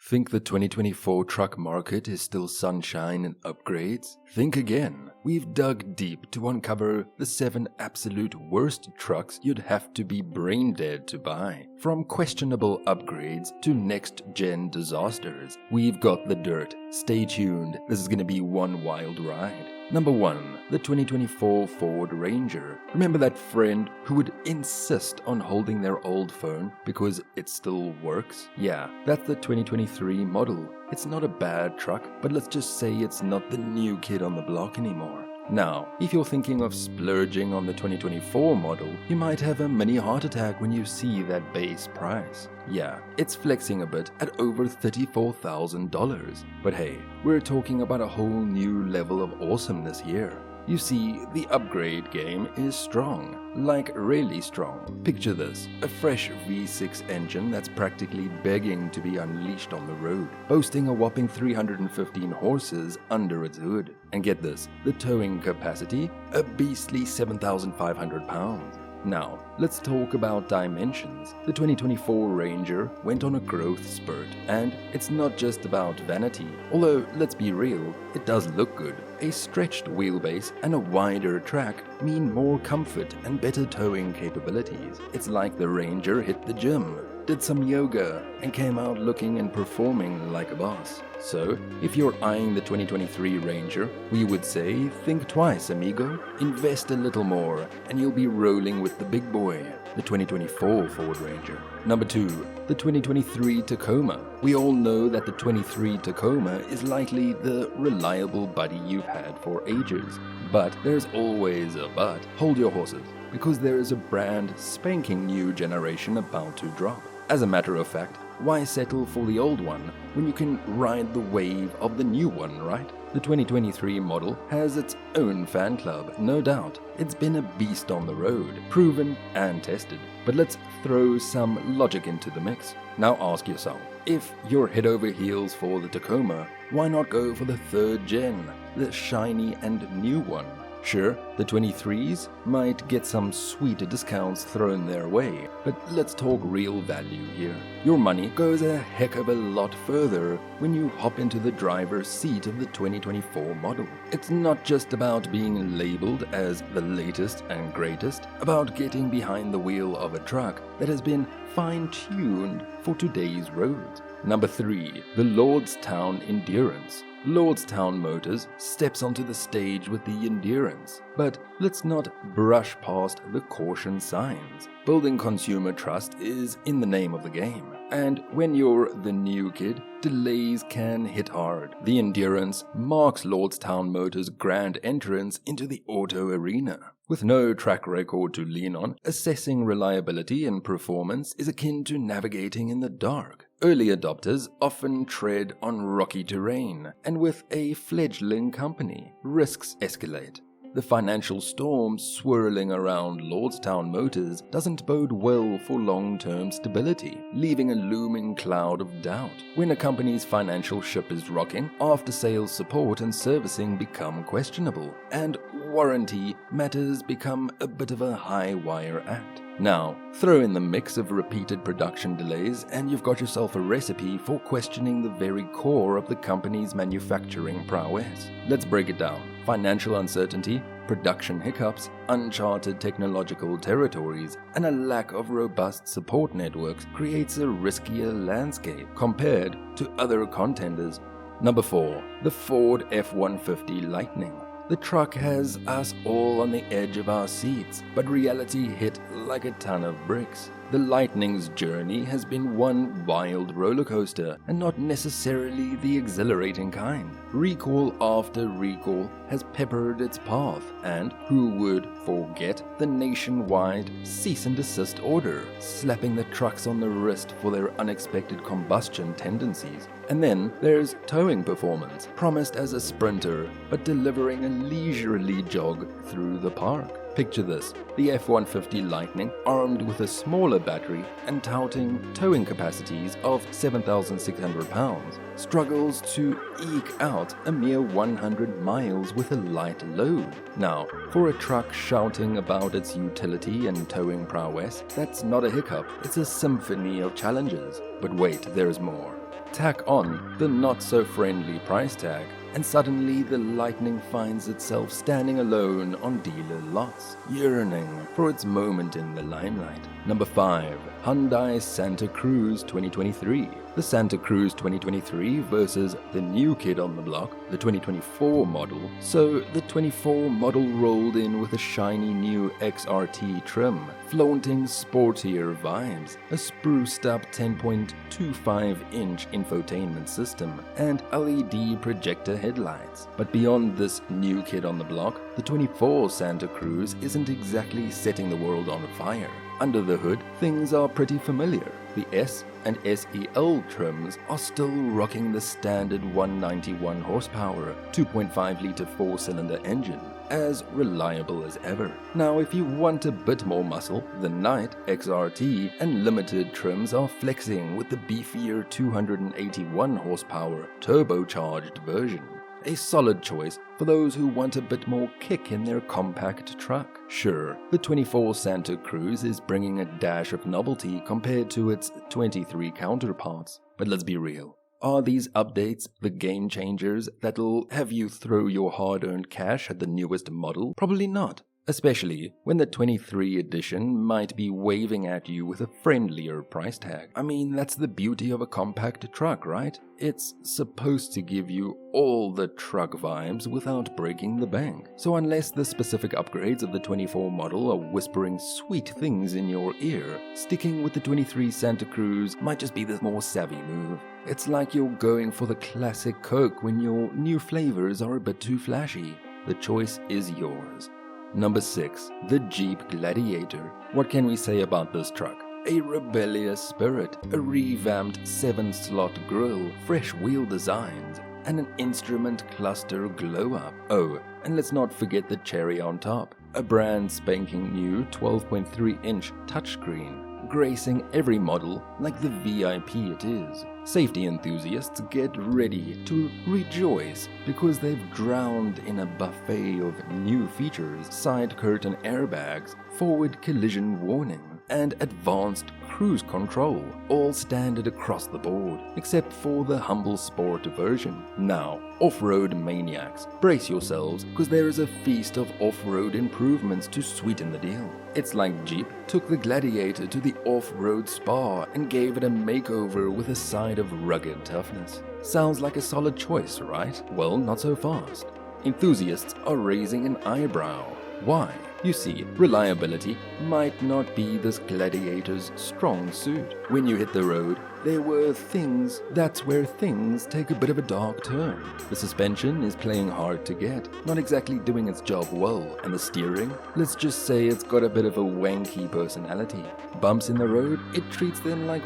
Think the 2024 truck market is still sunshine and upgrades? Think again. We've dug deep to uncover the 7 absolute worst trucks you'd have to be brain dead to buy. From questionable upgrades to next-gen disasters, we've got the dirt. Stay tuned, this is gonna be one wild ride. Number 1. The 2024 Ford Ranger. Remember that friend who would insist on holding their old phone because it still works? Yeah, that's the 2023 model. It's not a bad truck, but let's just say it's not the new kid on the block anymore. Now, if you're thinking of splurging on the 2024 model, you might have a mini heart attack when you see that base price. Yeah, it's flexing a bit at over $34,000. But hey, we're talking about a whole new level of awesomeness here. You see, the upgrade game is strong, like really strong. Picture this, a fresh V6 engine that's practically begging to be unleashed on the road, boasting a whopping 315 horses under its hood. And get this, the towing capacity, a beastly 7,500 pounds. Now, let's talk about dimensions. The 2024 Ranger went on a growth spurt, and it's not just about vanity. Although, let's be real, it does look good. A stretched wheelbase and a wider track mean more comfort and better towing capabilities. It's like the Ranger hit the gym, did some yoga, and came out looking and performing like a boss. So, if you're eyeing the 2023 Ranger, we would say, think twice, amigo. Invest a little more, and you'll be rolling with the big boy, the 2024 Ford Ranger. Number 2. The 2023 Tacoma. We all know that the 23 Tacoma is likely the reliable buddy you've had for ages. But there's always a but. Hold your horses, because there is a brand spanking new generation about to drop. As a matter of fact, why settle for the old one when you can ride the wave of the new one, right? The 2023 model has its own fan club, no doubt. It's been a beast on the road, proven and tested. But let's throw some logic into the mix. Now ask yourself, if you're head over heels for the Tacoma, why not go for the 3rd gen, the shiny and new one? Sure, the 23s might get some sweet discounts thrown their way, but let's talk real value here. Your money goes a heck of a lot further when you hop into the driver's seat of the 2024 model. It's not just about being labeled as the latest and greatest, about getting behind the wheel of a truck that has been fine-tuned for today's roads. Number 3. The Lordstown Endurance. Lordstown Motors steps onto the stage with the Endurance. But let's not brush past the caution signs. Building consumer trust is in the name of the game. And when you're the new kid, delays can hit hard. The Endurance marks Lordstown Motors' grand entrance into the auto arena. With no track record to lean on, assessing reliability and performance is akin to navigating in the dark. Early adopters often tread on rocky terrain, and with a fledgling company, risks escalate. The financial storm swirling around Lordstown Motors doesn't bode well for long-term stability, leaving a looming cloud of doubt. When a company's financial ship is rocking, after-sales support and servicing become questionable, and warranty matters become a bit of a high-wire act. Now, throw in the mix of repeated production delays and you've got yourself a recipe for questioning the very core of the company's manufacturing prowess. Let's break it down. Financial uncertainty, production hiccups, uncharted technological territories, and a lack of robust support networks creates a riskier landscape compared to other contenders. Number 4. The Ford F-150 Lightning. The truck has us all on the edge of our seats, but reality hit like a ton of bricks. The Lightning's journey has been one wild roller coaster, and not necessarily the exhilarating kind. Recall after recall has peppered its path, and who would forget the nationwide cease and desist order, slapping the trucks on the wrist for their unexpected combustion tendencies. And then there's towing performance, promised as a sprinter, but delivering a leisurely jog through the park. Picture this, the F-150 Lightning, armed with a smaller battery and touting towing capacities of 7,600 pounds, struggles to eke out a mere 100 miles with a light load. Now, for a truck shouting about its utility and towing prowess, that's not a hiccup, it's a symphony of challenges. But wait, there's more. tack on the not-so-friendly price tag, and suddenly the Lightning finds itself standing alone on dealer lots, yearning for its moment in the limelight. Number 5. Hyundai Santa Cruz 2023. The Santa Cruz 2023 versus the new kid on the block, the 2024 model. So the 24 model rolled in with a shiny new XRT trim, flaunting sportier vibes, a spruced up 10.25-inch infotainment system, and LED projector headlights. But beyond this new kid on the block, the 24 Santa Cruz isn't exactly setting the world on fire. Under the hood, things are pretty familiar. The S and SEL trims are still rocking the standard 191 horsepower, 2.5-liter 4-cylinder engine, as reliable as ever. Now, if you want a bit more muscle, the Knight, XRT, and Limited trims are flexing with the beefier 281 horsepower turbocharged version. A solid choice for those who want a bit more kick in their compact truck. Sure, the 24 Santa Cruz is bringing a dash of novelty compared to its 23 counterparts. But let's be real. Are these updates the game changers that'll have you throw your hard-earned cash at the newest model? Probably not. Especially when the 23 edition might be waving at you with a friendlier price tag. I mean, that's the beauty of a compact truck, right? It's supposed to give you all the truck vibes without breaking the bank. So unless the specific upgrades of the 24 model are whispering sweet things in your ear, sticking with the 23 Santa Cruz might just be the more savvy move. It's like you're going for the classic Coke when your new flavors are a bit too flashy. The choice is yours. Number 6. The Jeep Gladiator. What can we say about this truck? A rebellious spirit, a revamped 7-slot grille, fresh wheel designs, and an instrument cluster glow-up. Oh, and let's not forget the cherry on top, a brand spanking new 12.3-inch touchscreen, gracing every model like the VIP it is. Safety enthusiasts get ready to rejoice because they've drowned in a buffet of new features, side curtain airbags, forward collision warning, and advanced cruise control, all standard across the board, except for the humble sport version. Now, off-road maniacs, brace yourselves because there is a feast of off-road improvements to sweeten the deal. It's like Jeep took the Gladiator to the off-road spa and gave it a makeover with a side of rugged toughness. Sounds like a solid choice, right? Well, not so fast. Enthusiasts are raising an eyebrow. Why? You see, reliability might not be this Gladiator's strong suit. When you hit the road, that's where things take a bit of a dark turn. The suspension is playing hard to get, not exactly doing its job well, and the steering, let's just say it's got a bit of a wanky personality. Bumps in the road, it treats them like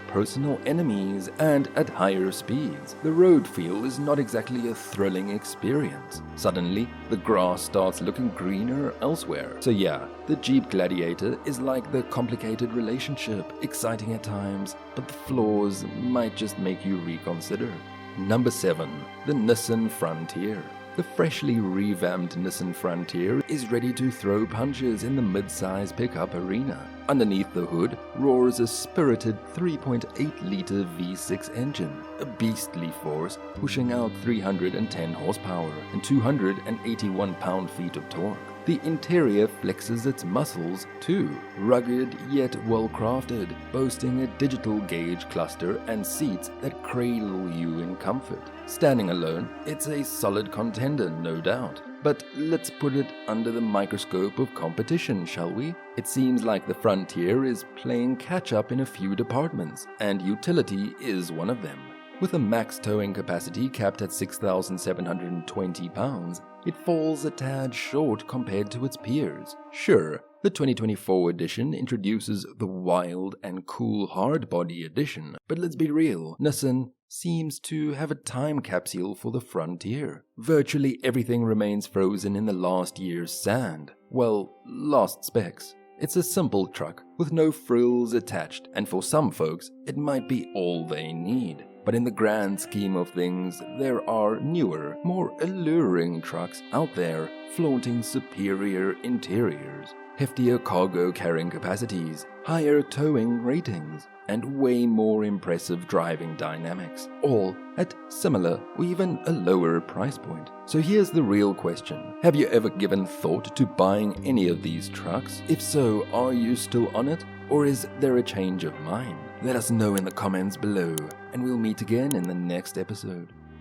personal enemies, and at higher speeds, the road feel is not exactly a thrilling experience. Suddenly, the grass starts looking greener elsewhere. So yeah, the Jeep Gladiator is like the complicated relationship, exciting at times, but the flaws might just make you reconsider. Number 7. The Nissan Frontier. The freshly revamped Nissan Frontier is ready to throw punches in the mid-size pickup arena. Underneath the hood roars a spirited 3.8-liter V6 engine, a beastly force pushing out 310 horsepower and 281 pound-feet of torque. The interior flexes its muscles too, rugged yet well-crafted, boasting a digital gauge cluster and seats that cradle you in comfort. Standing alone, it's a solid contender, no doubt. But let's put it under the microscope of competition, shall we? It seems like the Frontier is playing catch-up in a few departments, and utility is one of them. With a max towing capacity capped at 6,720 pounds, it falls a tad short compared to its peers. Sure, the 2024 edition introduces the wild and cool hardbody edition, but let's be real, Nissan seems to have a time capsule for the Frontier. Virtually everything remains frozen in the last year's sand. Well, last specs. It's a simple truck with no frills attached, and for some folks, it might be all they need. But in the grand scheme of things, there are newer, more alluring trucks out there flaunting superior interiors. heftier cargo carrying capacities, higher towing ratings, and way more impressive driving dynamics, all at similar or even a lower price point. So here's the real question. Have you ever given thought to buying any of these trucks? If so, are you still on it? Or is there a change of mind? Let us know in the comments below, and we'll meet again in the next episode.